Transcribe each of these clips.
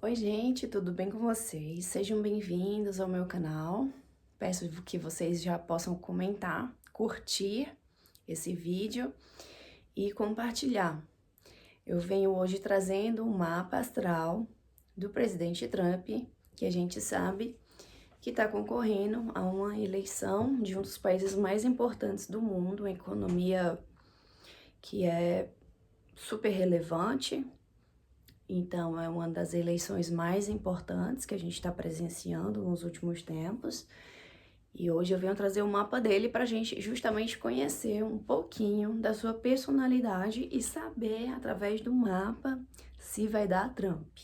Oi, gente, tudo bem com vocês? Sejam bem-vindos ao meu canal. Peço que vocês já possam comentar, curtir esse vídeo e compartilhar. Eu venho hoje trazendo um mapa astral do presidente Trump, que a gente sabe que está concorrendo a uma eleição de um dos países mais importantes do mundo, uma economia que é super relevante. Então, é uma das eleições mais importantes que a gente está presenciando nos últimos tempos. E hoje eu venho trazer o mapa dele para a gente justamente conhecer um pouquinho da sua personalidade e saber, através do mapa, se vai dar Trump.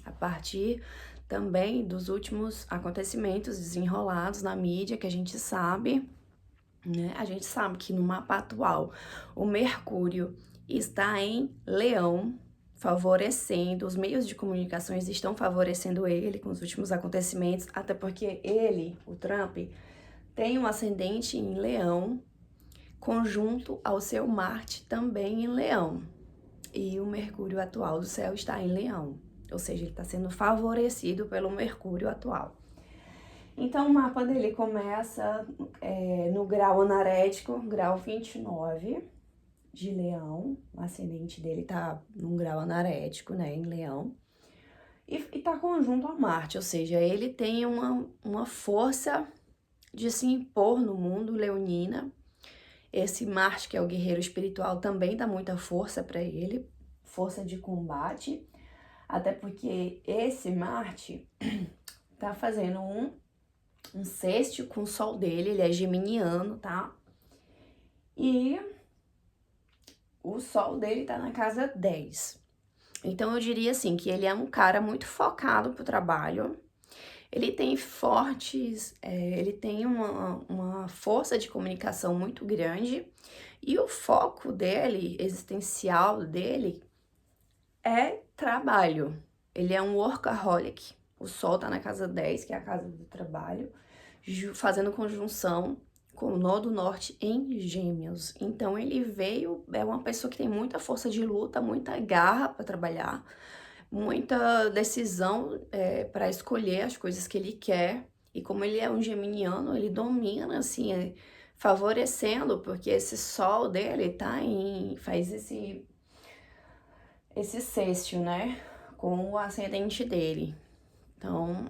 A partir também dos últimos acontecimentos desenrolados na mídia, que a gente sabe, né? A gente sabe que no mapa atual o Mercúrio está em Leão, favorecendo, os meios de comunicações estão favorecendo ele com os últimos acontecimentos, até porque ele, o Trump, tem um ascendente em Leão, conjunto ao seu Marte também em Leão. E o Mercúrio atual do céu está em Leão, ou seja, ele está sendo favorecido pelo Mercúrio atual. Então, o mapa dele começa no grau anarético, grau 29 de Leão. O ascendente dele tá num grau anarético, né, em Leão. E tá conjunto a Marte, ou seja, ele tem uma força de se impor no mundo leonina. Esse Marte, que é o guerreiro espiritual, também dá muita força para ele, força de combate. Até porque esse Marte tá fazendo um sextil com o Sol dele, ele é geminiano, tá? E o Sol dele tá na casa 10. Então eu diria assim, que ele é um cara muito focado pro trabalho, ele tem ele tem uma força de comunicação muito grande, e o foco dele, existencial dele, é trabalho. Ele é um workaholic. O Sol tá na casa 10, que é a casa do trabalho, fazendo conjunção com o nó do norte em Gêmeos. Então ele é uma pessoa que tem muita força de luta, muita garra para trabalhar, muita decisão para escolher as coisas que ele quer. E como ele é um geminiano, ele domina, assim, favorecendo, porque esse Sol dele faz esse sextil, né, com o ascendente dele. Então,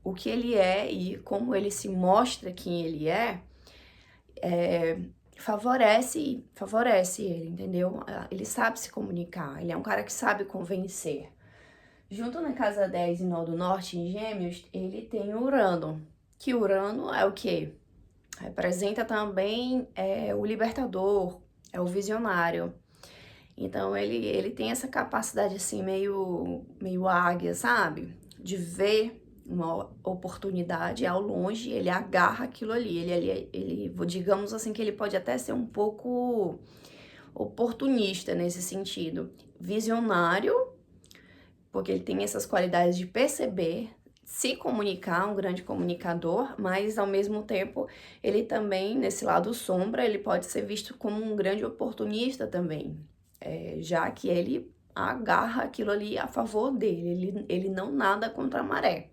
o que ele é e como ele se mostra quem ele favorece ele, entendeu? Ele sabe se comunicar, ele é um cara que sabe convencer. Junto na casa 10 em Nó do Norte, em Gêmeos, ele tem Urano, que Urano é o quê? Representa também o libertador, é o visionário. Então ele tem essa capacidade assim, meio águia, sabe? De ver uma oportunidade ao longe, ele agarra aquilo ali. Ele, digamos assim, que ele pode até ser um pouco oportunista nesse sentido. Visionário, porque ele tem essas qualidades de perceber, se comunicar, um grande comunicador, mas ao mesmo tempo ele também, nesse lado sombra, ele pode ser visto como um grande oportunista também, já que ele agarra aquilo ali a favor dele, ele não nada contra a maré.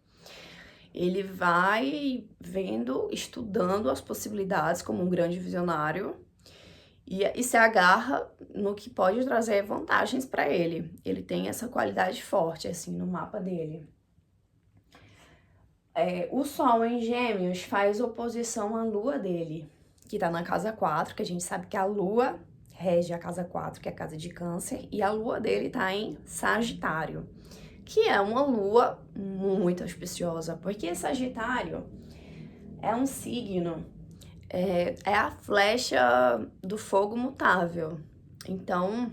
Ele vai vendo, estudando as possibilidades como um grande visionário e se agarra no que pode trazer vantagens para ele. Ele tem essa qualidade forte, assim, no mapa dele. O Sol em Gêmeos faz oposição à Lua dele, que tá na casa 4, que a gente sabe que a Lua rege a casa 4, que é a casa de Câncer, e a Lua dele tá em Sagitário, que é uma Lua muito auspiciosa, porque Sagitário é um signo, é a flecha do fogo mutável. Então,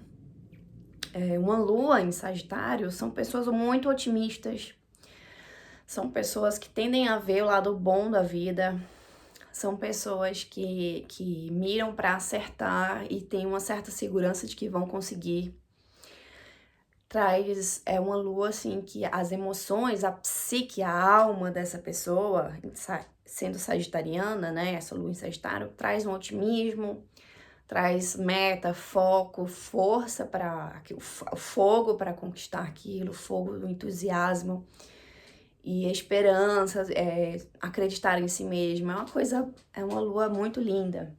uma Lua em Sagitário são pessoas muito otimistas, são pessoas que tendem a ver o lado bom da vida, são pessoas que miram para acertar e têm uma certa segurança de que vão conseguir. Traz uma lua assim que as emoções, a psique, a alma dessa pessoa, sendo sagitariana, né, essa lua em Sagitário, traz um otimismo, traz meta, foco, força para o fogo para conquistar aquilo, o fogo do entusiasmo e a esperança, acreditar em si mesmo. É uma lua muito linda.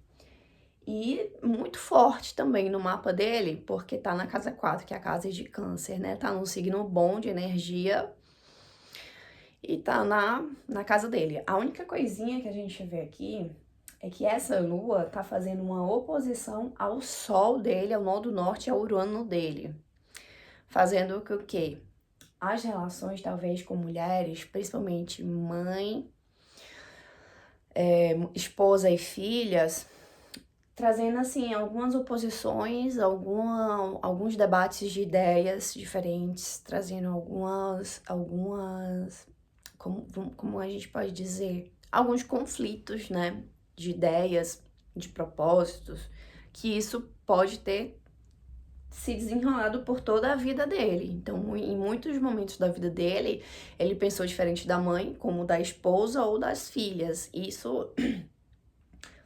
E muito forte também no mapa dele, porque tá na casa 4, que é a casa de Câncer, né? Tá num signo bom de energia e tá na casa dele. A única coisinha que a gente vê aqui é que essa lua tá fazendo uma oposição ao sol dele, ao nó do norte, ao Urano dele. Fazendo com que as relações, talvez, com mulheres, principalmente mãe, esposa e filhas, trazendo, assim, algumas oposições, alguns debates de ideias diferentes, trazendo como a gente pode dizer, alguns conflitos, né, de ideias, de propósitos, que isso pode ter se desenrolado por toda a vida dele. Então, em muitos momentos da vida dele, ele pensou diferente da mãe, como da esposa ou das filhas. Isso,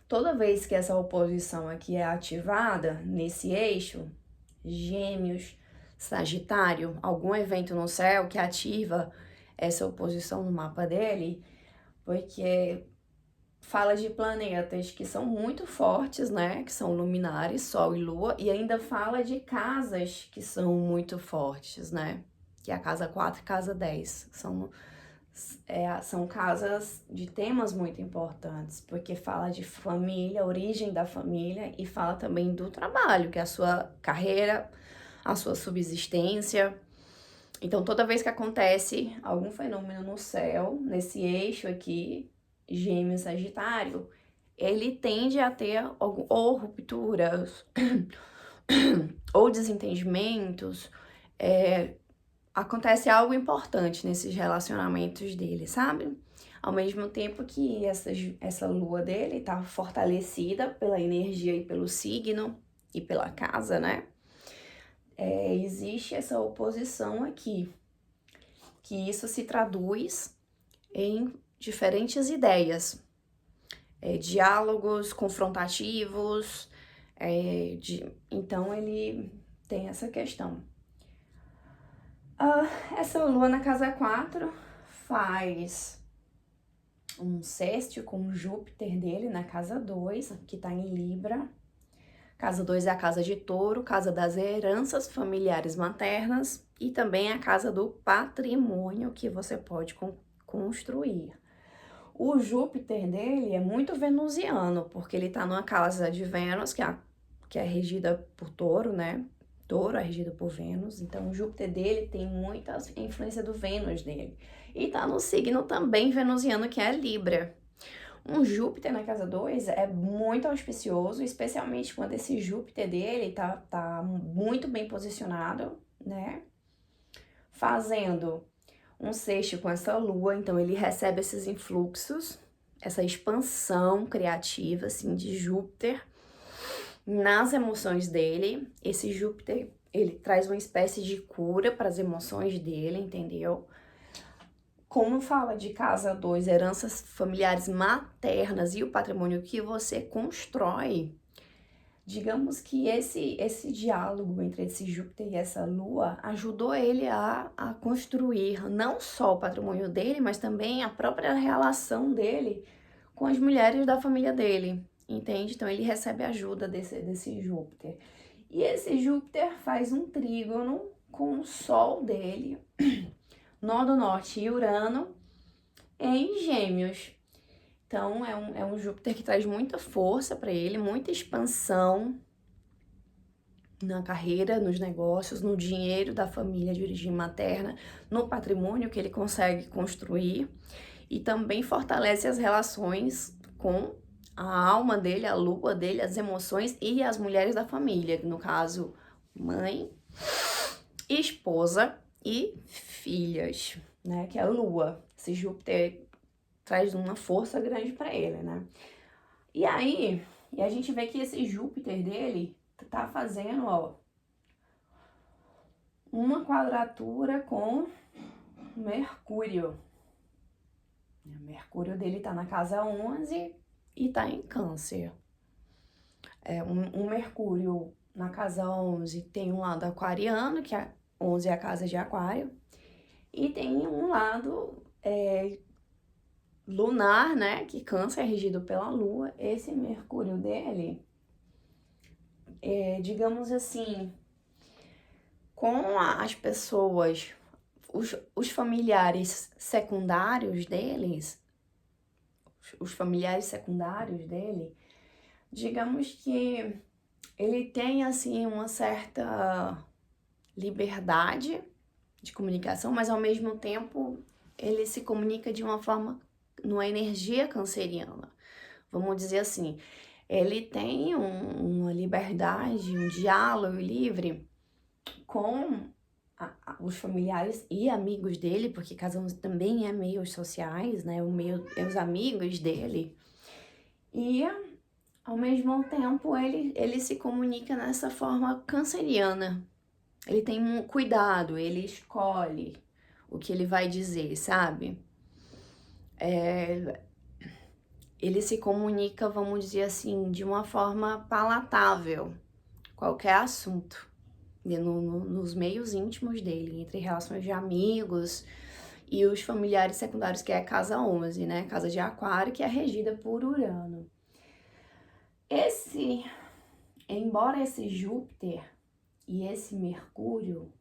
toda vez que essa oposição aqui é ativada nesse eixo, Gêmeos, Sagitário, algum evento no céu que ativa essa oposição no mapa dele, porque fala de planetas que são muito fortes, né? Que são luminares, Sol e Lua, e ainda fala de casas que são muito fortes, né? Que é a casa 4 e casa 10. São casas de temas muito importantes, porque fala de família, origem da família, e fala também do trabalho, que é a sua carreira, a sua subsistência. Então, toda vez que acontece algum fenômeno no céu, nesse eixo aqui, Gêmeos, Sagitário, ele tende a ter ou rupturas, ou desentendimentos, acontece algo importante nesses relacionamentos dele, sabe? Ao mesmo tempo que essa lua dele tá fortalecida pela energia e pelo signo e pela casa, né? Existe essa oposição aqui, que isso se traduz em diferentes ideias, diálogos confrontativos, então ele tem essa questão. Essa lua na casa 4 faz um sextil com Júpiter dele na casa 2, que tá em Libra. Casa 2 é a casa de Touro, casa das heranças familiares maternas e também a casa do patrimônio que você pode construir. O Júpiter dele é muito venusiano, porque ele tá numa casa de Vênus, que é regida por Touro, né? Touro é regido por Vênus, então o Júpiter dele tem muita influência do Vênus dele. E tá no signo também venusiano, que é Libra. Um Júpiter na casa 2 é muito auspicioso, especialmente quando esse Júpiter dele tá muito bem posicionado, né? Fazendo um sexto com essa lua, então ele recebe esses influxos, essa expansão criativa, assim, de Júpiter nas emoções dele. Esse Júpiter, ele traz uma espécie de cura para as emoções dele, entendeu? Como fala de casa 2, heranças familiares maternas e o patrimônio que você constrói, digamos que esse diálogo entre esse Júpiter e essa Lua ajudou ele a construir não só o patrimônio dele, mas também a própria relação dele com as mulheres da família dele, entende? Então ele recebe ajuda desse Júpiter. E esse Júpiter faz um trígono com o Sol dele, nó do norte e Urano, em Gêmeos. Então, é um Júpiter que traz muita força para ele, muita expansão na carreira, nos negócios, no dinheiro da família de origem materna, no patrimônio que ele consegue construir, e também fortalece as relações com a alma dele, a lua dele, as emoções e as mulheres da família, no caso, mãe, esposa e filhas, né? Que é a lua. Esse Júpiter traz uma força grande para ele, né? E aí, a gente vê que esse Júpiter dele tá fazendo, ó, uma quadratura com Mercúrio. O Mercúrio dele tá na casa 11 e tá em Câncer. Um Mercúrio na casa 11 tem um lado aquariano, que 11 é a casa de Aquário, e tem um lado lunar, né, que Câncer é regido pela Lua. Esse Mercúrio dele, digamos assim, com as pessoas, os familiares secundários deles, os familiares secundários dele, digamos que ele tem, assim, uma certa liberdade de comunicação, mas ao mesmo tempo ele se comunica de uma forma, numa energia canceriana. Vamos dizer assim, ele tem uma liberdade, um diálogo livre com os familiares e amigos dele, porque cada um também é meios sociais, né? Os amigos dele. E, ao mesmo tempo, ele se comunica nessa forma canceriana. Ele tem um cuidado, ele escolhe o que ele vai dizer, sabe? Ele se comunica, vamos dizer assim, de uma forma palatável, qualquer assunto, nos meios íntimos dele, entre relações de amigos e os familiares secundários, que é a casa 11, né? Casa de Aquário, que é regida por Urano. Embora esse Júpiter e esse Mercúrio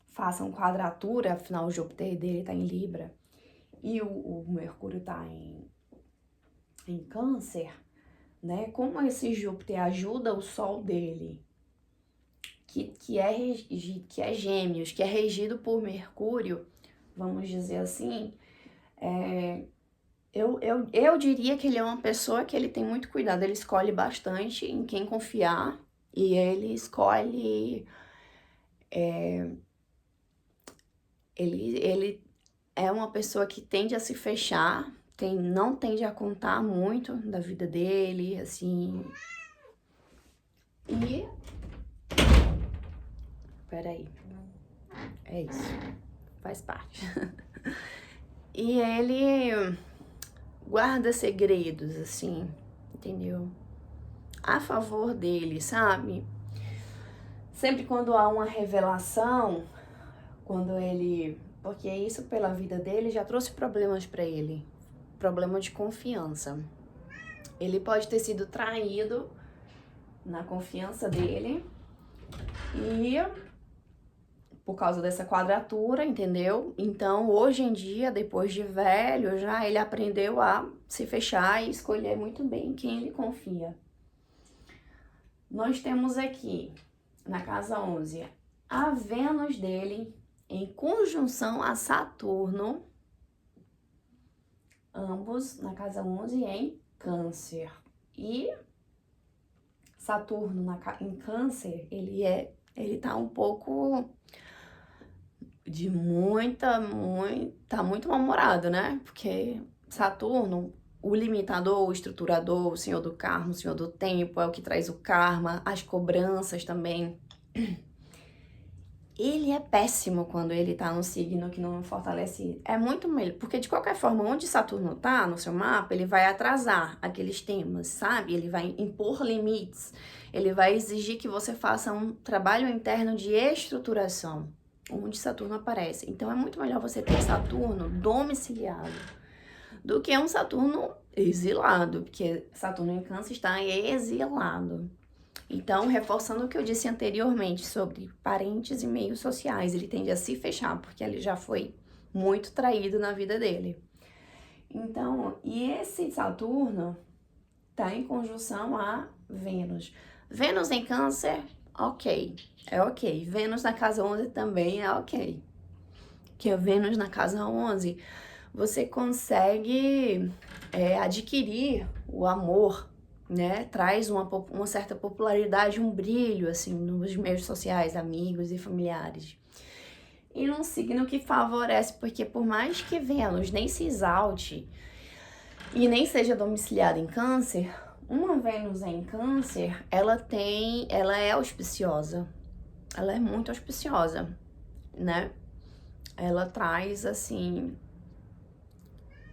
façam quadratura, afinal o Júpiter dele tá em Libra e o Mercúrio tá em Câncer, né? Como esse Júpiter ajuda o Sol dele, que é Gêmeos, que é regido por Mercúrio, vamos dizer assim, eu diria que ele é uma pessoa que ele tem muito cuidado, ele escolhe bastante em quem confiar e ele escolhe... Ele é uma pessoa que tende a se fechar, não tende a contar muito da vida dele, assim. E... Peraí. É isso. Faz parte. E ele guarda segredos, assim, entendeu? A favor dele, sabe? Sempre quando há uma revelação, porque isso pela vida dele já trouxe problemas pra ele, problema de confiança. Ele pode ter sido traído na confiança dele e por causa dessa quadratura, entendeu? Então, hoje em dia, depois de velho, já ele aprendeu a se fechar e escolher muito bem quem ele confia. Nós temos aqui, na casa 11, a Vênus dele em conjunção a Saturno, ambos na casa 11 em Câncer. E Saturno em Câncer, ele tá um pouco tá muito mal-humorado, né? Porque Saturno, o limitador, o estruturador, o senhor do karma, o senhor do tempo, é o que traz o karma, as cobranças também. Ele é péssimo quando ele tá no signo que não fortalece. É muito melhor, porque de qualquer forma, onde Saturno tá no seu mapa, ele vai atrasar aqueles temas, sabe? Ele vai impor limites, ele vai exigir que você faça um trabalho interno de estruturação, onde Saturno aparece. Então é muito melhor você ter Saturno domiciliado do que um Saturno exilado, porque Saturno em Câncer está exilado. Então, reforçando o que eu disse anteriormente sobre parentes e meios sociais, ele tende a se fechar, porque ele já foi muito traído na vida dele. Então, e esse Saturno tá em conjunção a Vênus. Vênus em Câncer, ok, é ok. Vênus na casa 11 também é ok. Que a Vênus na casa 11, você consegue adquirir o amor, né? Traz uma certa popularidade, um brilho, assim, nos meios sociais, amigos e familiares. E num signo que favorece, porque por mais que Vênus nem se exalte e nem seja domiciliada em Câncer, uma Vênus em Câncer, ela é auspiciosa. Ela é muito auspiciosa, né? Ela traz, assim,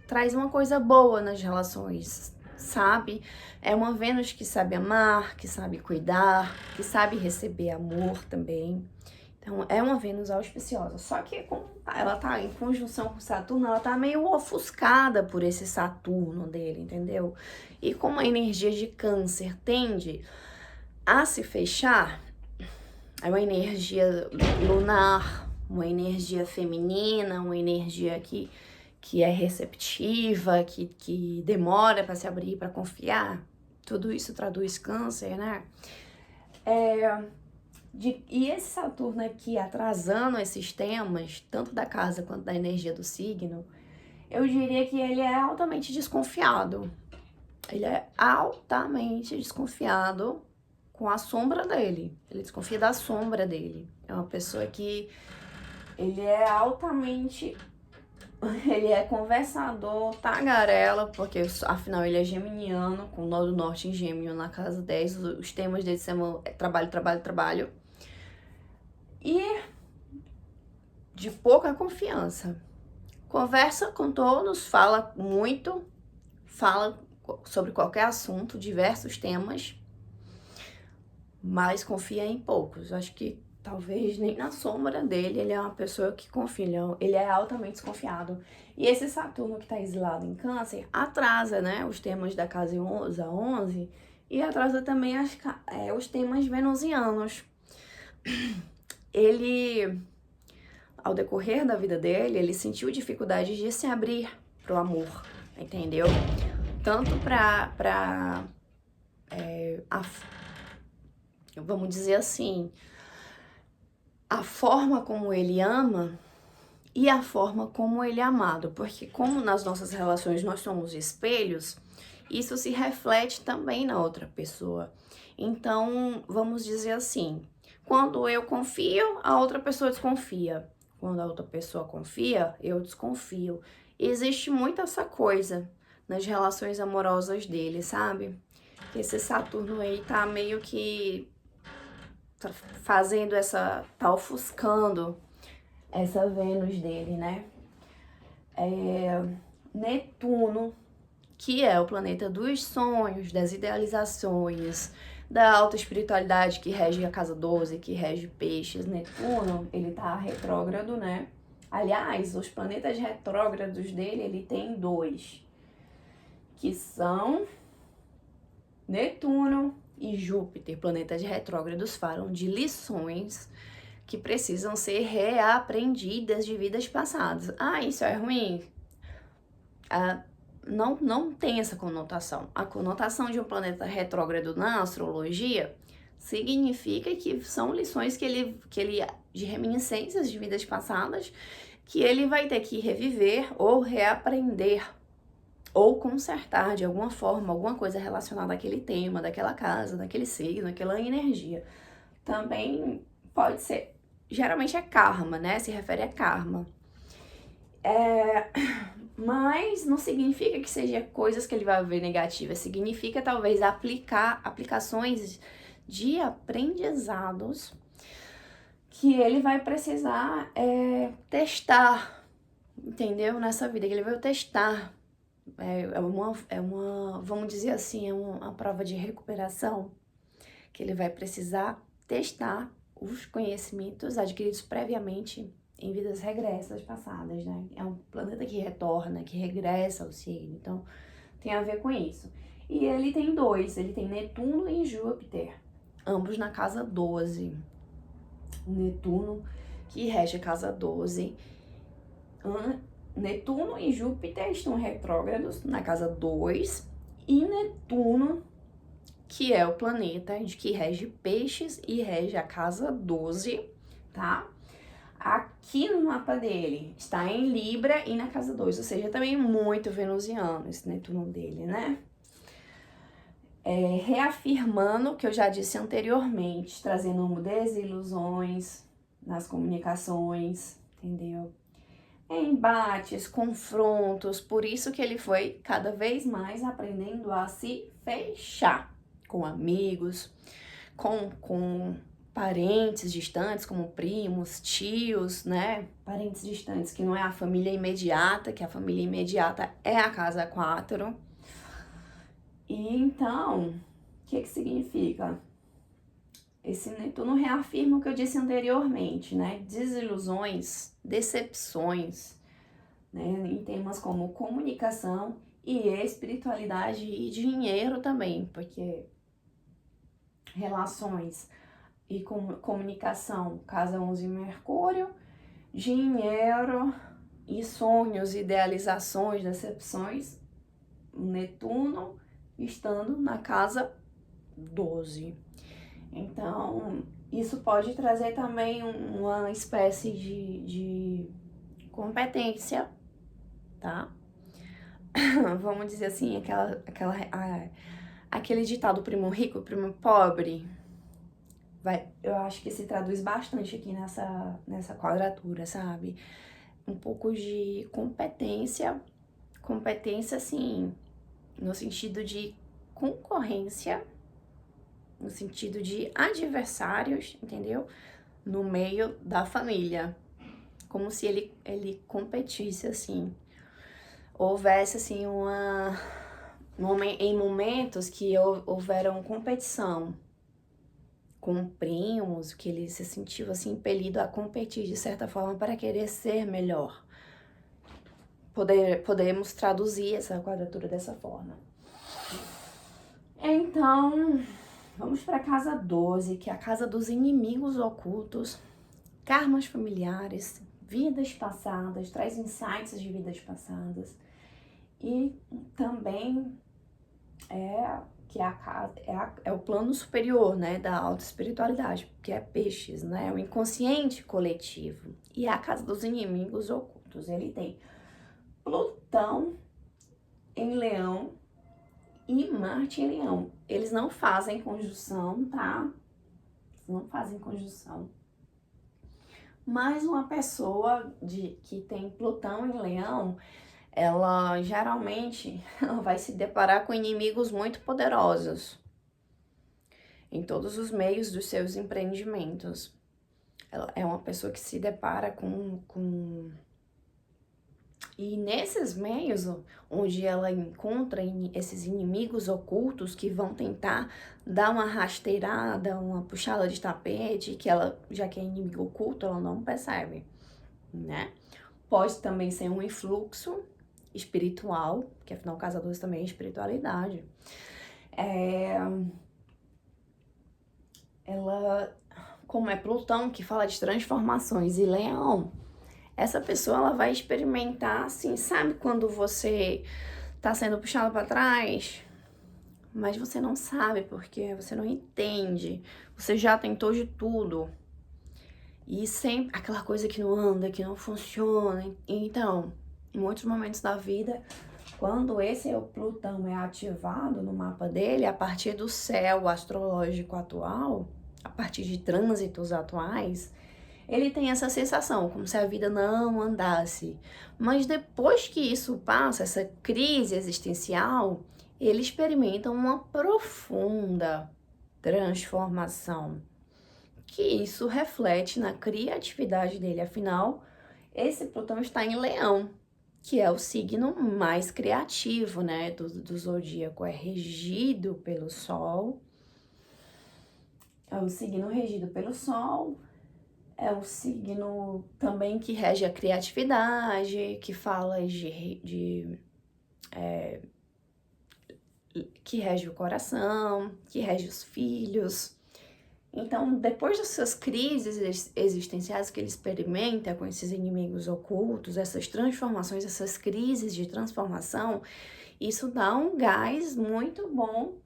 traz uma coisa boa nas relações, sabe? É uma Vênus que sabe amar, que sabe cuidar, que sabe receber amor também. Então, é uma Vênus auspiciosa. Só que ela tá em conjunção com Saturno, ela tá meio ofuscada por esse Saturno dele, entendeu? E como a energia de Câncer tende a se fechar, é uma energia lunar, uma energia feminina, uma energia que é receptiva, que demora para se abrir, para confiar. Tudo isso traduz Câncer, né? E esse Saturno aqui atrasando esses temas, tanto da casa quanto da energia do signo, eu diria que ele é altamente desconfiado. Ele é altamente desconfiado com a sombra dele. Ele desconfia da sombra dele. É uma pessoa que ele é altamente... Ele é conversador, tagarela, porque afinal ele é geminiano, com o nó do norte em Gêmeo na casa 10. Os temas dele são trabalho, trabalho, trabalho. E de pouca confiança. Conversa com todos, fala muito, fala sobre qualquer assunto, diversos temas, mas confia em poucos. Acho que talvez nem na sombra dele ele é uma pessoa que confia, ele é altamente desconfiado. E esse Saturno que está exilado em Câncer atrasa, né, os temas da casa 11 a 11 e atrasa também os temas venusianos. Ele, ao decorrer da vida dele, ele sentiu dificuldade de se abrir pro amor, entendeu? Tanto vamos dizer assim, a forma como ele ama e a forma como ele é amado. Porque como nas nossas relações nós somos espelhos, isso se reflete também na outra pessoa. Então, vamos dizer assim, quando eu confio, a outra pessoa desconfia. Quando a outra pessoa confia, eu desconfio. Existe muito essa coisa nas relações amorosas dele, sabe? Esse Saturno aí tá meio que tá fazendo tá ofuscando essa Vênus dele, né? Netuno, que é o planeta dos sonhos, das idealizações, da alta espiritualidade, que rege a casa 12, que rege peixes. Netuno, ele tá retrógrado, né? Aliás, os planetas retrógrados dele, ele tem 2, que são Netuno e Júpiter. Planetas retrógrados falam de lições que precisam ser reaprendidas de vidas passadas. Ah, isso é ruim? Não tem essa conotação. A conotação de um planeta retrógrado na astrologia significa que são lições que ele de reminiscências de vidas passadas, que ele vai ter que reviver ou reaprender ou consertar de alguma forma, alguma coisa relacionada àquele tema, daquela casa, daquele signo, daquela energia. Também pode ser, geralmente é karma, né? Se refere a karma. Mas não significa que seja coisas que ele vai ver negativas, significa talvez aplicações de aprendizados que ele vai precisar testar, entendeu? Nessa vida, que ele vai testar. Vamos dizer assim, é uma prova de recuperação que ele vai precisar testar os conhecimentos adquiridos previamente em vidas regressas passadas, né? É um planeta que retorna, que regressa ao signo, então tem a ver com isso. E ele tem 2, ele tem Netuno e Júpiter, ambos na casa 12. Netuno, que rege a casa 12. Netuno e Júpiter estão retrógrados na casa 2. E Netuno, que é o planeta que rege peixes e rege a casa 12, tá? Aqui no mapa dele está em Libra e na casa 2, ou seja, também muito venusiano esse Netuno dele, né? Reafirmando o que eu já disse anteriormente, trazendo desilusões nas comunicações, entendeu? Embates, confrontos, por isso que ele foi cada vez mais aprendendo a se fechar com amigos, com parentes distantes, como primos, tios, né? Parentes distantes que não é a família imediata, que a família imediata é a casa 4. E então, o que significa? Esse Netuno reafirma o que eu disse anteriormente, né? Desilusões, decepções, né? Em temas como comunicação e espiritualidade e dinheiro também, porque relações e comunicação, casa 11 Mercúrio, dinheiro e sonhos, idealizações, decepções, Netuno estando na casa 12. Então, isso pode trazer também uma espécie de competência, tá? Vamos dizer assim, aquele ditado primo rico, primo pobre, eu acho que se traduz bastante aqui nessa quadratura, sabe? Um pouco de competência, assim, no sentido de concorrência, no sentido de adversários, entendeu? No meio da família, como se ele competisse, assim, houvesse, assim, em momentos que houveram competição com primos, que ele se sentiu, assim, impelido a competir, de certa forma, para querer ser melhor. Podemos traduzir essa quadratura dessa forma. Então, vamos para a casa 12, que é a casa dos inimigos ocultos, karmas familiares, vidas passadas, traz insights de vidas passadas. E também que a casa é o plano superior, né, da autoespiritualidade, que é peixes, né, o inconsciente coletivo. E a casa dos inimigos ocultos, ele tem Plutão em Leão e Marte em Leão. Eles não fazem conjunção, tá? Não fazem conjunção. Mas uma pessoa que tem Plutão em Leão, ela geralmente vai se deparar com inimigos muito poderosos em todos os meios dos seus empreendimentos. Ela é uma pessoa que se depara com... E nesses meios, onde ela encontra esses inimigos ocultos que vão tentar dar uma rasteirada, uma puxada de tapete, que ela, já que é inimigo oculto, ela não percebe, né? Pode também ser um influxo espiritual, que afinal casa 12 também é espiritualidade. Ela, como é Plutão, que fala de transformações, e Leão, essa pessoa ela vai experimentar, assim, sabe quando você tá sendo puxado para trás, mas você não sabe porque você não entende, você já tentou de tudo, e sempre aquela coisa que não anda, que não funciona. Então, em muitos momentos da vida, quando esse Plutão é ativado no mapa dele, a partir do céu astrológico atual, a partir de trânsitos atuais, ele tem essa sensação, como se a vida não andasse. Mas depois que isso passa, essa crise existencial, ele experimenta uma profunda transformação, que isso reflete na criatividade dele. Afinal, esse Plutão está em Leão, que é o signo mais criativo, né, do zodíaco. É regido pelo Sol. É o signo regido pelo Sol. É o signo também que rege a criatividade, que fala que rege o coração, que rege os filhos. Então, depois dessas crises existenciais que ele experimenta com esses inimigos ocultos, essas transformações, essas crises de transformação, isso dá um gás muito bom,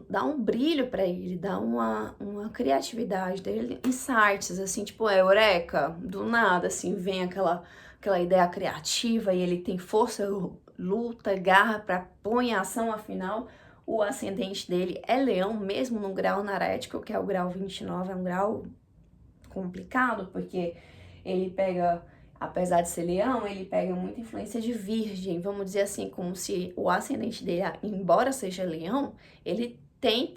dá um brilho para ele, dá uma criatividade dele, insights, assim, tipo, eureka, do nada, assim, vem aquela ideia criativa e ele tem força, luta, garra para pôr em ação. Afinal, o ascendente dele é Leão, mesmo no grau narético, que é o grau 29, é um grau complicado, porque ele pega, apesar de ser Leão, ele pega muita influência de Virgem, vamos dizer assim, como se o ascendente dele, embora seja Leão, ele tem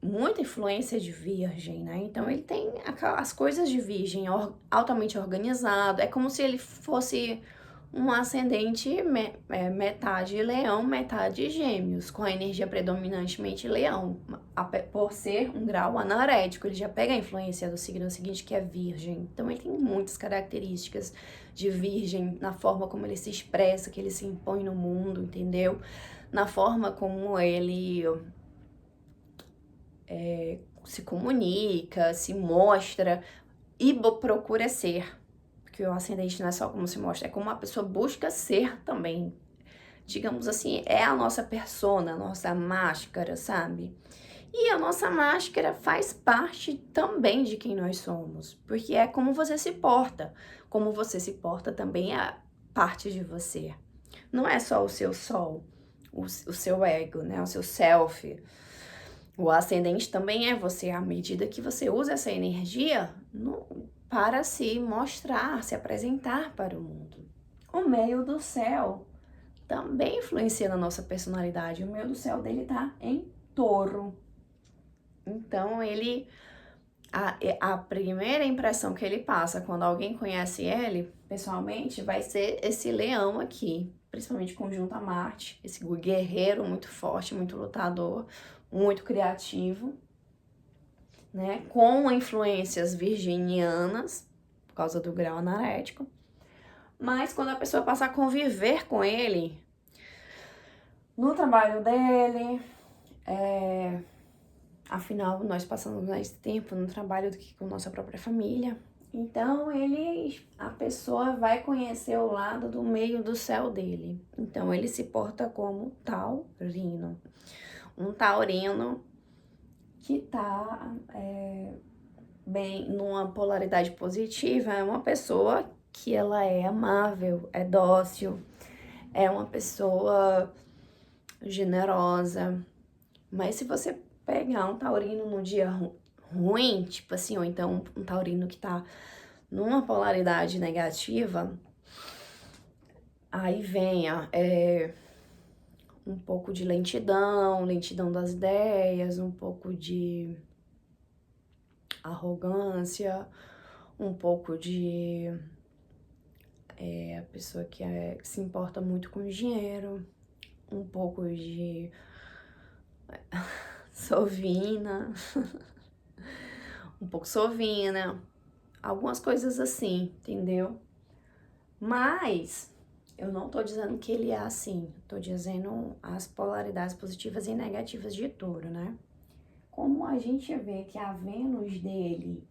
muita influência de Virgem, né? Então ele tem as coisas de Virgem, altamente organizado, é como se ele fosse um ascendente metade leão, metade gêmeos, com a energia predominantemente leão, por ser um grau anarético, ele já pega a influência do signo seguinte, que é virgem. Então ele tem muitas características de virgem, na forma como ele se expressa, que ele se impõe no mundo, entendeu? Na forma como ele se comunica, se mostra e procura ser. Porque o ascendente não é só como se mostra, é como a pessoa busca ser também. Digamos assim, é a nossa persona, a nossa máscara, sabe? E a nossa máscara faz parte também de quem nós somos, porque é como você se porta. Como você se porta também é parte de você. Não é só o seu sol, o seu ego, né? O seu self. O ascendente também é você, à medida que você usa essa energia para se mostrar, se apresentar para o mundo. O meio do céu também influencia na nossa personalidade. O meio do céu dele tá em Touro. Então, a primeira impressão que ele passa quando alguém conhece ele, pessoalmente, vai ser esse leão aqui, principalmente conjunto a Marte, esse guerreiro muito forte, muito lutador, muito criativo, né? Com influências virginianas, por causa do grau anarético. Mas quando a pessoa passa a conviver com ele, no trabalho dele, afinal, nós passamos mais tempo no trabalho do que com nossa própria família. Então, a pessoa vai conhecer o lado do meio do céu dele. Então, ele se porta como taurino. Um taurino que tá bem numa polaridade positiva, é uma pessoa que ela é amável, é dócil, é uma pessoa generosa. Mas se você pegar um taurino no dia ruim, tipo assim, ou então um taurino que tá numa polaridade negativa, aí vem um pouco de lentidão das ideias, um pouco de arrogância, um pouco de a pessoa que se importa muito com o dinheiro, um pouco de sovina, um pouco sovina, algumas coisas assim, entendeu? Mas eu não tô dizendo que ele é assim, tô dizendo as polaridades positivas e negativas de Touro, né? Como a gente vê que a Vênus dele,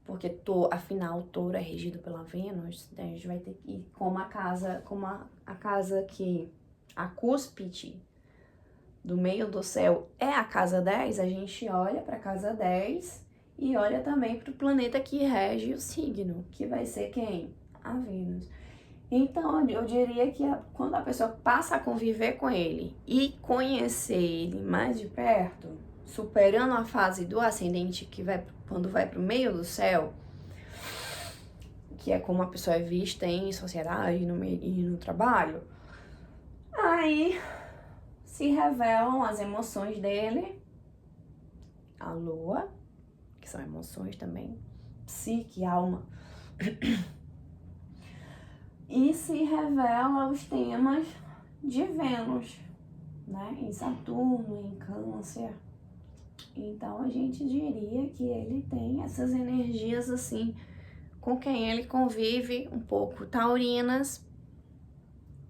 porque afinal Touro é regido pela Vênus, então a gente vai ter que, como a casa que a cúspide do meio do céu é a casa 10, a gente olha para a casa 10 e olha também para o planeta que rege o signo, que vai ser quem? A Vênus. Então, eu diria que quando a pessoa passa a conviver com ele e conhecer ele mais de perto, superando a fase do ascendente, quando vai para o meio do céu, que é como a pessoa é vista em sociedade e no trabalho, aí se revelam as emoções dele, a lua, que são emoções também, psique, alma, e se revela os temas de Vênus, né? Em Saturno, em Câncer. Então a gente diria que ele tem essas energias assim, com quem ele convive, um pouco taurinas,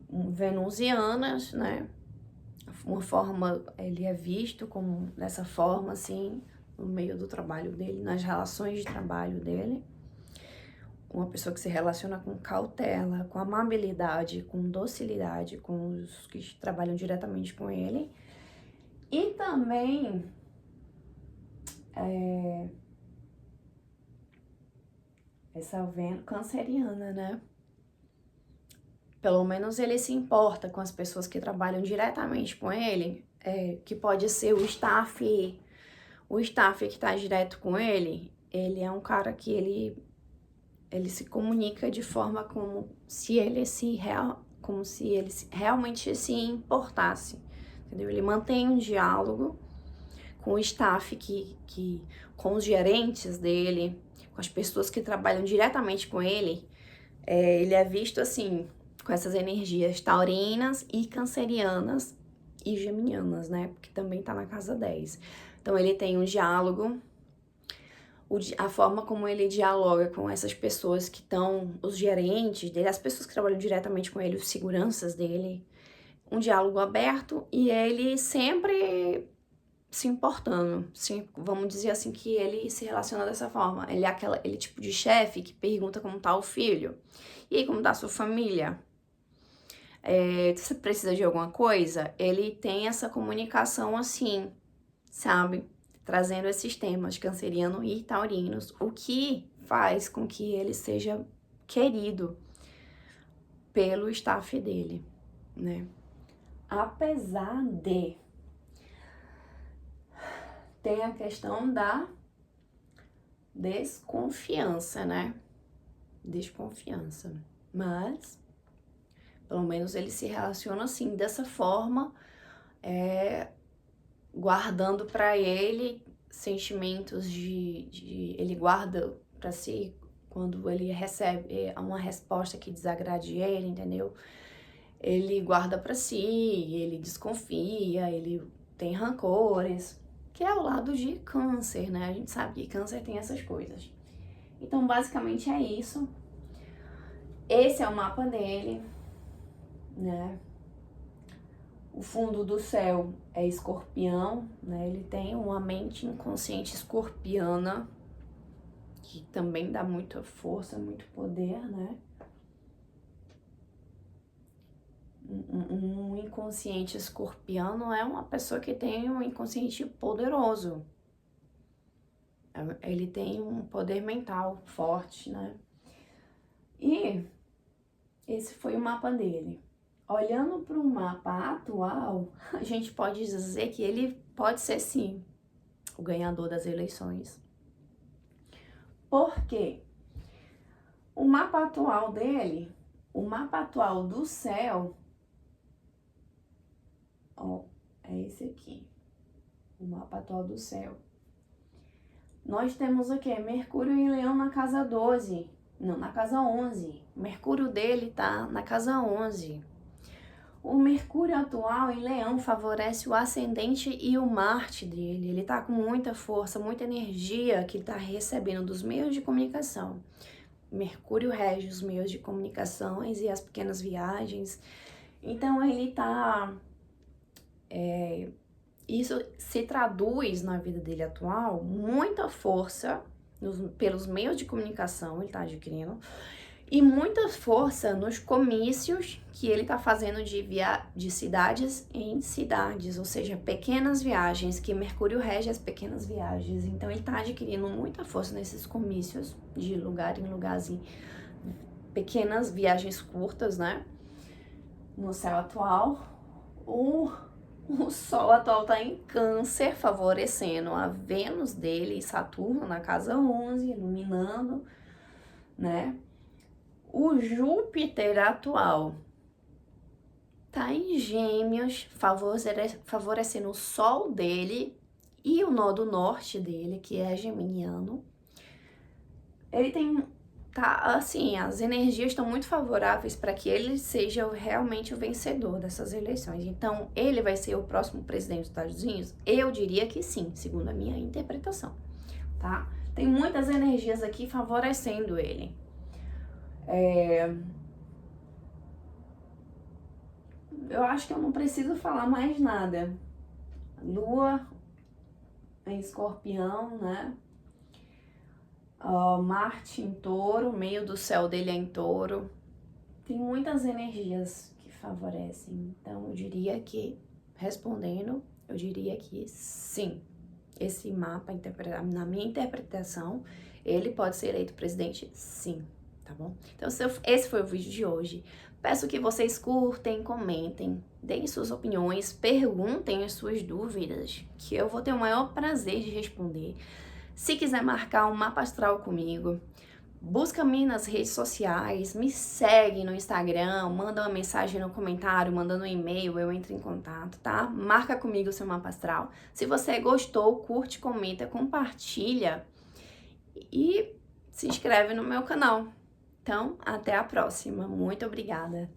venusianas, né? Uma forma, ele é visto como dessa forma, assim, no meio do trabalho dele, nas relações de trabalho dele. Uma pessoa que se relaciona com cautela, com amabilidade, com docilidade, com os que trabalham diretamente com ele. E também essa Vênus canceriana, né? Pelo menos ele se importa com as pessoas que trabalham diretamente com ele, que pode ser o staff que está direto com ele. Ele é um cara que ele se comunica de forma como se ele realmente se importasse, entendeu? Ele mantém um diálogo com o staff com os gerentes dele, com as pessoas que trabalham diretamente com ele. Ele é visto assim, com essas energias taurinas e cancerianas e geminianas, né? Que também tá na casa 10. Então, ele tem um diálogo, a forma como ele dialoga com essas pessoas que estão, os gerentes dele, as pessoas que trabalham diretamente com ele, os seguranças dele, um diálogo aberto e ele sempre se importando, vamos dizer assim, que ele se relaciona dessa forma. Ele é ele tipo de chefe que pergunta como tá o filho. E aí, como tá a sua família? Você precisa de alguma coisa? Ele tem essa comunicação assim, sabe? Trazendo esses temas canceriano e taurinos, o que faz com que ele seja querido pelo staff dele, né? Apesar de tem a questão da desconfiança, né? Desconfiança. Mas, pelo menos ele se relaciona assim, dessa forma, guardando para ele sentimentos ele guarda para si quando ele recebe uma resposta que desagrade ele, entendeu? Ele guarda para si, ele desconfia, ele tem rancores, que é o lado de câncer, né? A gente sabe que câncer tem essas coisas. Então, basicamente é isso. Esse é o mapa dele, né? O fundo do céu é escorpião, né? Ele tem uma mente inconsciente escorpiana, que também dá muita força, muito poder, né? Um inconsciente escorpiano é uma pessoa que tem um inconsciente poderoso. Ele tem um poder mental forte, né? E esse foi o mapa dele. Olhando para o mapa atual, a gente pode dizer que ele pode ser, sim, o ganhador das eleições. Por quê? O mapa atual dele, o mapa atual do céu, ó, é esse aqui. O mapa atual do céu. Nós temos o quê? Mercúrio em Leão na casa 12. Não, na casa 11. O Mercúrio dele tá na casa 11. O Mercúrio atual em Leão favorece o ascendente e o Marte dele. Ele tá com muita força, muita energia que ele tá recebendo dos meios de comunicação. Mercúrio rege os meios de comunicações e as pequenas viagens. Então ele tá... Isso se traduz na vida dele atual, muita força pelos meios de comunicação ele tá adquirindo, e muita força nos comícios que ele tá fazendo de cidades em cidades, ou seja, pequenas viagens, que Mercúrio rege as pequenas viagens. Então ele tá adquirindo muita força nesses comícios, de lugar em lugar, assim, pequenas viagens curtas, né? No céu atual, o Sol atual tá em Câncer, favorecendo a Vênus dele e Saturno na casa 11, iluminando, né? O Júpiter atual tá em Gêmeos, favorecendo o Sol dele e o nó do norte dele, que é geminiano. Ele tá assim, as energias estão muito favoráveis para que ele seja realmente o vencedor dessas eleições. Então, ele vai ser o próximo presidente dos Estados Unidos? Eu diria que sim, segundo a minha interpretação, tá? Tem muitas energias aqui favorecendo ele. Eu acho que eu não preciso falar mais nada. Lua em Escorpião, né? Marte em Touro, o meio do céu dele é em Touro. Tem muitas energias que favorecem. Então, eu diria que, respondendo, eu diria que sim. Esse mapa, na minha interpretação, ele pode ser eleito presidente, sim, tá bom? Então, esse foi o vídeo de hoje. Peço que vocês curtem, comentem, deem suas opiniões, perguntem as suas dúvidas, que eu vou ter o maior prazer de responder. Se quiser marcar um mapa astral comigo, busca-me nas redes sociais, me segue no Instagram, manda uma mensagem no comentário, mandando um e-mail, eu entro em contato, tá? Marca comigo o seu mapa astral. Se você gostou, curte, comenta, compartilha e se inscreve no meu canal. Então, até a próxima. Muito obrigada.